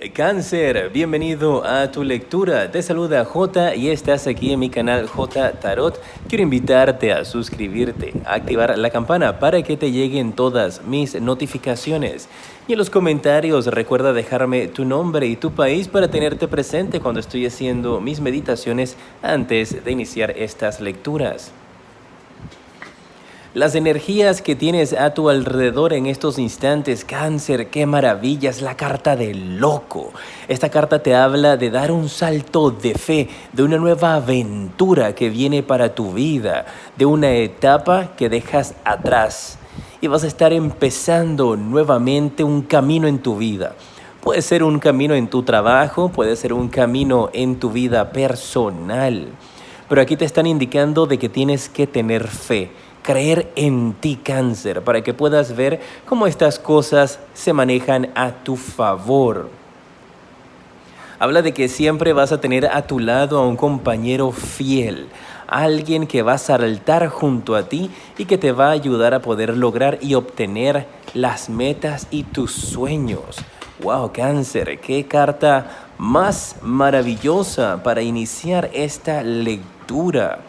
Cáncer, bienvenido a tu lectura. Te saluda J y estás aquí en mi canal J Tarot. Quiero invitarte a suscribirte, a activar la campana para que te lleguen todas mis notificaciones. Y en los comentarios recuerda dejarme tu nombre y tu país para tenerte presente cuando estoy haciendo mis meditaciones antes de iniciar estas lecturas. Las energías que tienes a tu alrededor en estos instantes, Cáncer, qué maravilla, es la carta del loco. Esta carta te habla de dar un salto de fe, de una nueva aventura que viene para tu vida, de una etapa que dejas atrás y vas a estar empezando nuevamente un camino en tu vida. Puede ser un camino en tu trabajo, puede ser un camino en tu vida personal, pero aquí te están indicando de que tienes que tener fe. Creer en ti, Cáncer, para que puedas ver cómo estas cosas se manejan a tu favor. Habla de que siempre vas a tener a tu lado a un compañero fiel, alguien que va a saltar junto a ti y que te va a ayudar a poder lograr y obtener las metas y tus sueños. ¡Wow, Cáncer! ¡Qué carta más maravillosa para iniciar esta lectura!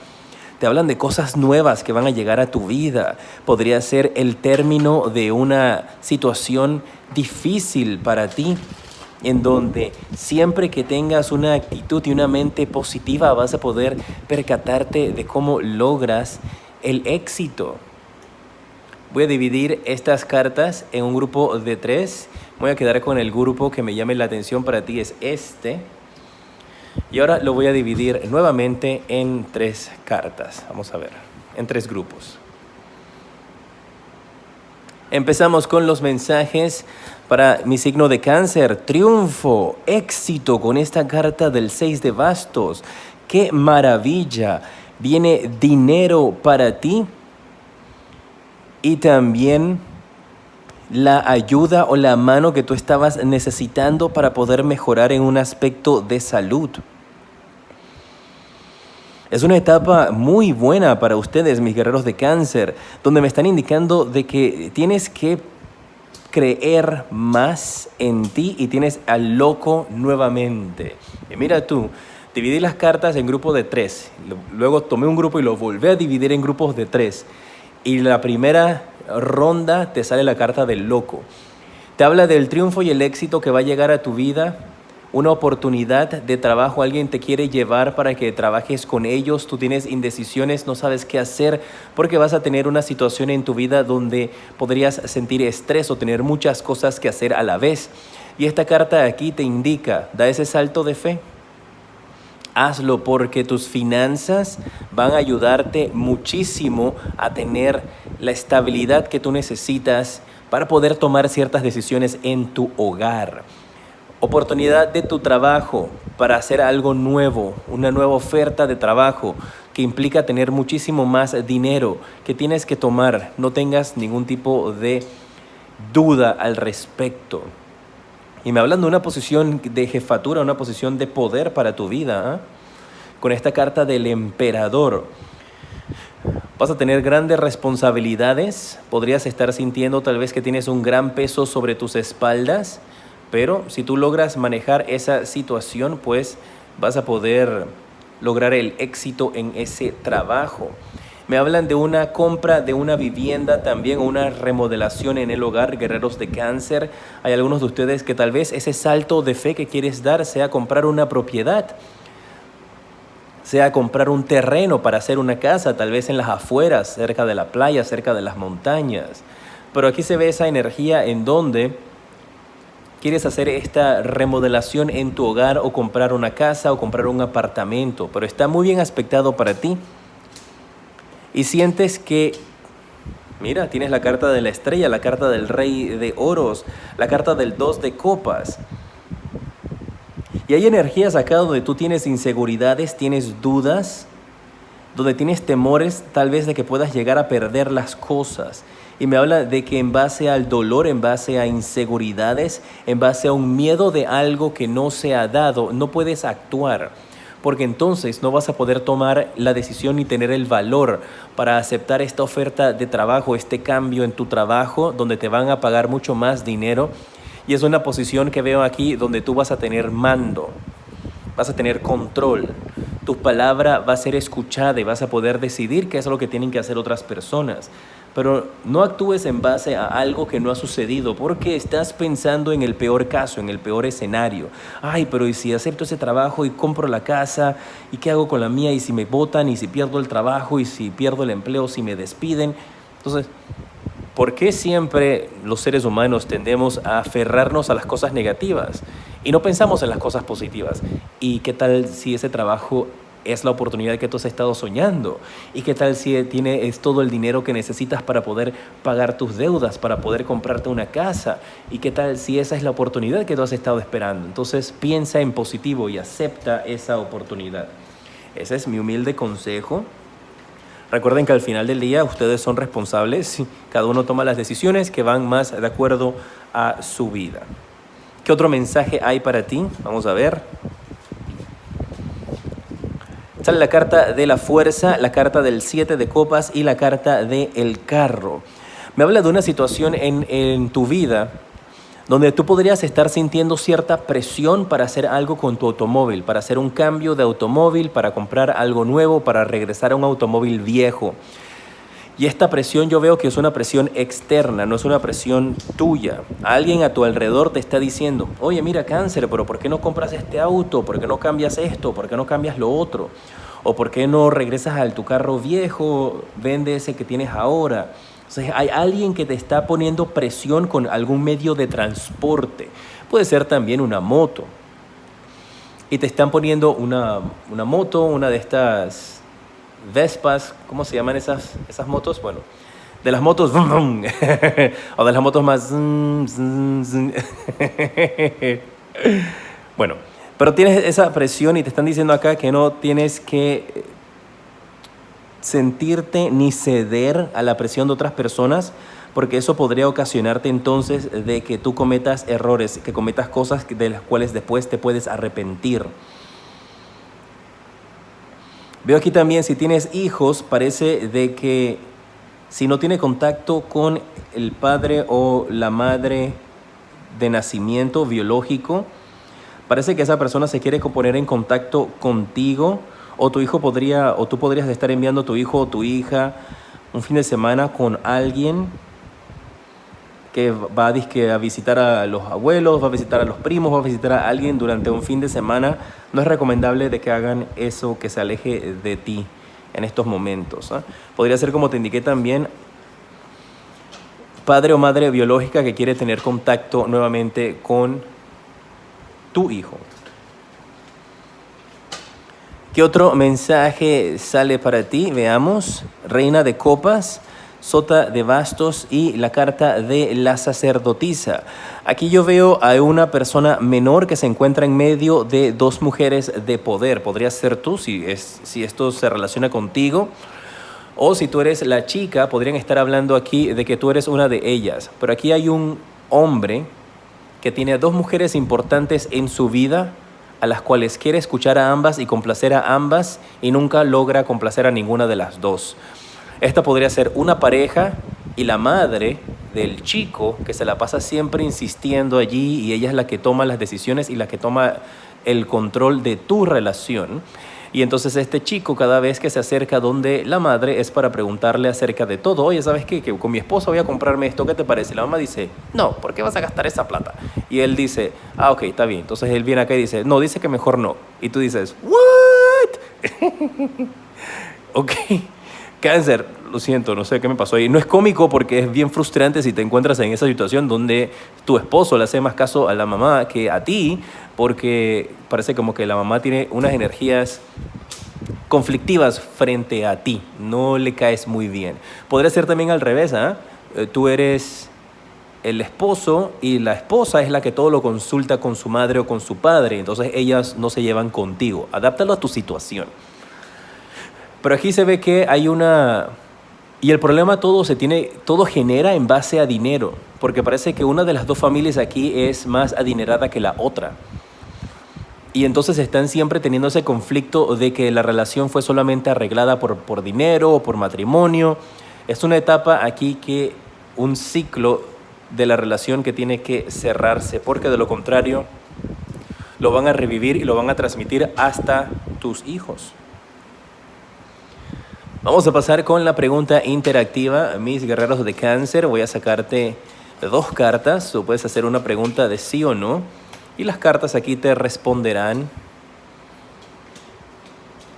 Te hablan de cosas nuevas que van a llegar a tu vida. Podría ser el término de una situación difícil para ti, en donde siempre que tengas una actitud y una mente positiva vas a poder percatarte de cómo logras el éxito. Voy a dividir estas cartas en un grupo de 3. Voy a quedar con el grupo que me llame la atención para ti, es este. Y ahora lo voy a dividir nuevamente en 3 cartas. Vamos a ver, en 3 grupos. Empezamos con los mensajes para mi signo de Cáncer. Triunfo, éxito con esta carta del 6 de bastos. ¡Qué maravilla! Viene dinero para ti y también la ayuda o la mano que tú estabas necesitando para poder mejorar en un aspecto de salud. Es una etapa muy buena para ustedes, mis guerreros de Cáncer, donde me están indicando de que tienes que creer más en ti y tienes al loco nuevamente. Y mira tú, dividí las cartas en grupos de 3. Luego tomé un grupo y lo volví a dividir en grupos de 3. Y la primera ronda te sale la carta del loco. Te habla del triunfo y el éxito que va a llegar a tu vida, una oportunidad de trabajo, alguien te quiere llevar para que trabajes con ellos, tú tienes indecisiones, no sabes qué hacer porque vas a tener una situación en tu vida donde podrías sentir estrés o tener muchas cosas que hacer a la vez. Y esta carta aquí te indica, da ese salto de fe. Hazlo porque tus finanzas van a ayudarte muchísimo a tener la estabilidad que tú necesitas para poder tomar ciertas decisiones en tu hogar. Oportunidad de tu trabajo para hacer algo nuevo, una nueva oferta de trabajo que implica tener muchísimo más dinero que tienes que tomar. No tengas ningún tipo de duda al respecto. Y me hablan de una posición de jefatura, una posición de poder para tu vida, ¿eh? Con esta carta del emperador. Vas a tener grandes responsabilidades. Podrías estar sintiendo tal vez que tienes un gran peso sobre tus espaldas. Pero si tú logras manejar esa situación, pues vas a poder lograr el éxito en ese trabajo. Me hablan de una compra de una vivienda, también una remodelación en el hogar, guerreros de Cáncer. Hay algunos de ustedes que tal vez ese salto de fe que quieres dar sea comprar una propiedad, sea comprar un terreno para hacer una casa, tal vez en las afueras, cerca de la playa, cerca de las montañas. Pero aquí se ve esa energía en donde quieres hacer esta remodelación en tu hogar o comprar una casa o comprar un apartamento, pero está muy bien aspectado para ti. Y sientes que, mira, tienes la carta de la estrella, la carta del rey de oros, la carta del 2 de copas. Y hay energías acá donde tú tienes inseguridades, tienes dudas, donde tienes temores tal vez de que puedas llegar a perder las cosas. Y me habla de que en base al dolor, en base a inseguridades, en base a un miedo de algo que no se ha dado, no puedes actuar. Porque entonces no vas a poder tomar la decisión ni tener el valor para aceptar esta oferta de trabajo, este cambio en tu trabajo, donde te van a pagar mucho más dinero. Y es una posición que veo aquí donde tú vas a tener mando, vas a tener control. Tu palabra va a ser escuchada y vas a poder decidir qué es lo que tienen que hacer otras personas. Pero no actúes en base a algo que no ha sucedido, porque estás pensando en el peor caso, en el peor escenario. Ay, pero ¿y si acepto ese trabajo y compro la casa? ¿Y qué hago con la mía? ¿Y si me botan? ¿Y si pierdo el trabajo? ¿Y si pierdo el empleo? ¿Si me despiden? Entonces, ¿por qué siempre los seres humanos tendemos a aferrarnos a las cosas negativas y no pensamos en las cosas positivas? ¿Y qué tal si ese trabajo es la oportunidad que tú has estado soñando? ¿Y qué tal si es todo el dinero que necesitas para poder pagar tus deudas, para poder comprarte una casa? ¿Y qué tal si esa es la oportunidad que tú has estado esperando? Entonces piensa en positivo y acepta esa oportunidad. Ese es mi humilde consejo. Recuerden que al final del día ustedes son responsables, cada uno toma las decisiones que van más de acuerdo a su vida. ¿Qué otro mensaje hay para ti? Vamos a ver. Sale la carta de la fuerza, la carta del 7 de copas y la carta del carro. Me habla de una situación en tu vida donde tú podrías estar sintiendo cierta presión para hacer algo con tu automóvil, para hacer un cambio de automóvil, para comprar algo nuevo, para regresar a un automóvil viejo. Y esta presión yo veo que es una presión externa, no es una presión tuya. Alguien a tu alrededor te está diciendo, oye, mira, Cáncer, pero ¿por qué no compras este auto? ¿Por qué no cambias esto? ¿Por qué no cambias lo otro? ¿O por qué no regresas a tu carro viejo, vende ese que tienes ahora? O sea, hay alguien que te está poniendo presión con algún medio de transporte. Puede ser también una moto. Y te están poniendo una moto, una de estas Vespas, ¿cómo se llaman esas motos? Bueno, de las motos, o de las motos más... Bueno, pero tienes esa presión y te están diciendo acá que no tienes que sentirte ni ceder a la presión de otras personas, porque eso podría ocasionarte entonces de que tú cometas errores, que cometas cosas de las cuales después te puedes arrepentir. Veo aquí también, si tienes hijos, parece de que si no tiene contacto con el padre o la madre de nacimiento biológico, parece que esa persona se quiere poner en contacto contigo, o tu hijo podría, o tú podrías estar enviando a tu hijo o tu hija un fin de semana con alguien que va a visitar a los abuelos, va a visitar a los primos, va a visitar a alguien durante un fin de semana. No es recomendable de que hagan eso, que se aleje de ti en estos momentos, ¿eh? Podría ser, como te indiqué también, padre o madre biológica que quiere tener contacto nuevamente con tu hijo. ¿Qué otro mensaje sale para ti? Veamos. Reina de copas, sota de bastos y la carta de la sacerdotisa. Aquí yo veo a una persona menor que se encuentra en medio de dos mujeres de poder. Podría ser tú, si esto se relaciona contigo. O si tú eres la chica, podrían estar hablando aquí de que tú eres una de ellas. Pero aquí hay un hombre que tiene a dos mujeres importantes en su vida, a las cuales quiere escuchar a ambas y complacer a ambas, y nunca logra complacer a ninguna de las dos. Esta podría ser una pareja y la madre del chico que se la pasa siempre insistiendo allí, y ella es la que toma las decisiones y la que toma el control de tu relación. Y entonces este chico, cada vez que se acerca donde la madre, es para preguntarle acerca de todo. Oye, ¿sabes qué? Que con mi esposa voy a comprarme esto, ¿qué te parece? Y la mamá dice, no, ¿por qué vas a gastar esa plata? Y él dice, ah, ok, está bien. Entonces él viene acá y dice, no, dice que mejor no. Y tú dices, ¿what? Ok, Cáncer, lo siento, no sé qué me pasó ahí. No es cómico porque es bien frustrante si te encuentras en esa situación donde tu esposo le hace más caso a la mamá que a ti, porque parece como que la mamá tiene unas energías conflictivas frente a ti, no le caes muy bien. Podría ser también al revés, ¿eh? Tú eres el esposo y la esposa es la que todo lo consulta con su madre o con su padre, entonces ellas no se llevan contigo. Adáptalo a tu situación. Pero aquí se ve que hay una... Y el problema todo genera en base a dinero, porque parece que una de las dos familias aquí es más adinerada que la otra. Y entonces están siempre teniendo ese conflicto de que la relación fue solamente arreglada por dinero o por matrimonio. Es una etapa aquí que un ciclo de la relación que tiene que cerrarse, porque de lo contrario lo van a revivir y lo van a transmitir hasta tus hijos. Vamos a pasar con la pregunta interactiva. Mis guerreros de Cáncer, voy a sacarte 2 cartas. Tú puedes hacer una pregunta de sí o no y las cartas aquí te responderán.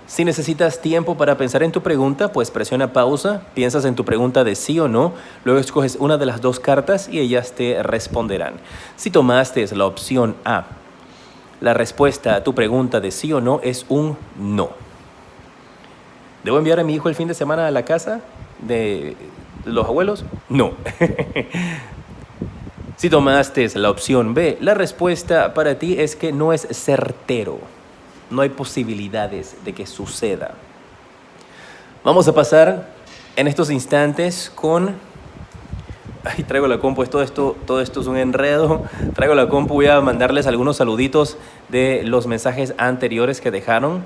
Si necesitas tiempo para pensar en tu pregunta, pues presiona pausa, piensas en tu pregunta de sí o no, luego escoges una de las 2 cartas y ellas te responderán. Si tomaste la opción A, la respuesta a tu pregunta de sí o no es un no. ¿Debo enviar a mi hijo el fin de semana a la casa de los abuelos? No. Si tomaste la opción B, la respuesta para ti es que no es certero. No hay posibilidades de que suceda. Vamos a pasar en estos instantes con... Ay, traigo la compu, todo esto es un enredo. Traigo la compu, voy a mandarles algunos saluditos de los mensajes anteriores que dejaron.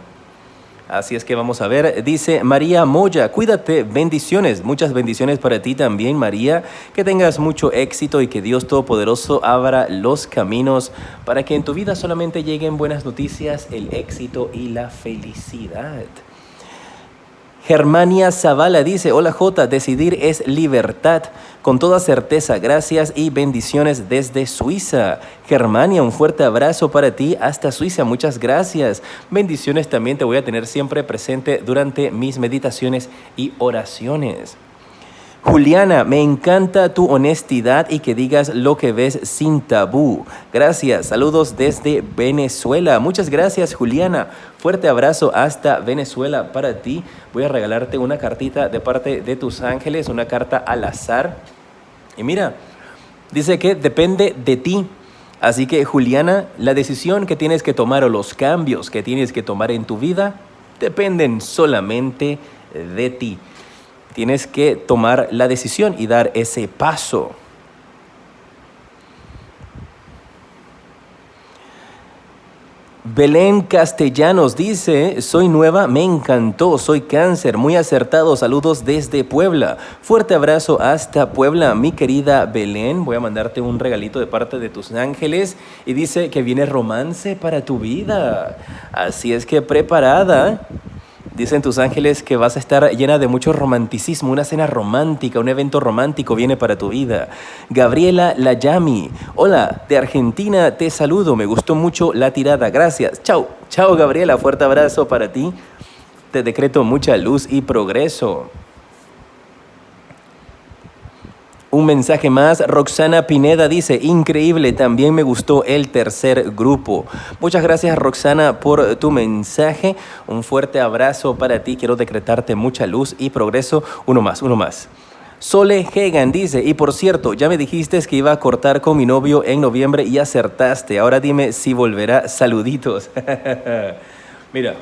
Así es que vamos a ver. Dice María Moya, cuídate, bendiciones. Muchas bendiciones para ti también, María. Que tengas mucho éxito y que Dios Todopoderoso abra los caminos para que en tu vida solamente lleguen buenas noticias, el éxito y la felicidad. Germania Zavala dice, hola J, decidir es libertad. Con toda certeza, gracias y bendiciones desde Suiza. Germania, un fuerte abrazo para ti hasta Suiza, muchas gracias. Bendiciones también te voy a tener siempre presente durante mis meditaciones y oraciones. Juliana, me encanta tu honestidad y que digas lo que ves sin tabú. Gracias, saludos desde Venezuela. Muchas gracias, Juliana. Fuerte abrazo hasta Venezuela para ti. Voy a regalarte una cartita de parte de tus ángeles, una carta al azar. Y mira, dice que depende de ti. Así que, Juliana, la decisión que tienes que tomar o los cambios que tienes que tomar en tu vida dependen solamente de ti. Tienes que tomar la decisión y dar ese paso. Belén Castellanos dice, soy nueva, me encantó, soy Cáncer, muy acertado, saludos desde Puebla. Fuerte abrazo hasta Puebla, mi querida Belén. Voy a mandarte un regalito de parte de tus ángeles y dice que viene romance para tu vida. Así es que preparada. Dicen tus ángeles que vas a estar llena de mucho romanticismo, una cena romántica, un evento romántico viene para tu vida. Gabriela Layami, hola, de Argentina te saludo, me gustó mucho la tirada, gracias. Chao, chao Gabriela, fuerte abrazo para ti. Te decreto mucha luz y progreso. Un mensaje más, Roxana Pineda dice, increíble, también me gustó el tercer grupo. Muchas gracias Roxana por tu mensaje, un fuerte abrazo para ti, quiero decretarte mucha luz y progreso. Uno más. Sole Hegan dice, y por cierto, ya me dijiste que iba a cortar con mi novio en noviembre y acertaste, ahora dime si volverá, saluditos. Mira,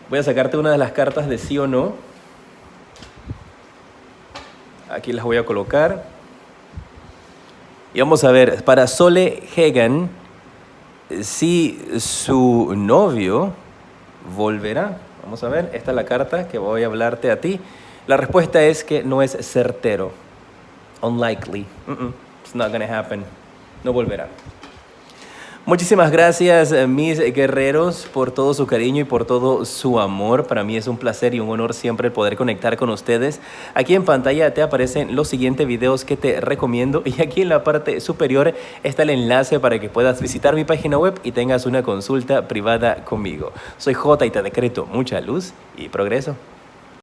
voy a sacarte una de las cartas de sí o no. Aquí las voy a colocar. Y vamos a ver, para Sole Hegan, si su novio volverá. Vamos a ver, esta es la carta que voy a hablarte a ti. La respuesta es que no es certero. Unlikely. It's not gonna happen. No volverá. Muchísimas gracias, mis guerreros, por todo su cariño y por todo su amor. Para mí es un placer y un honor siempre poder conectar con ustedes. Aquí en pantalla te aparecen los siguientes videos que te recomiendo y aquí en la parte superior está el enlace para que puedas visitar mi página web y tengas una consulta privada conmigo. Soy J y te decreto mucha luz y progreso.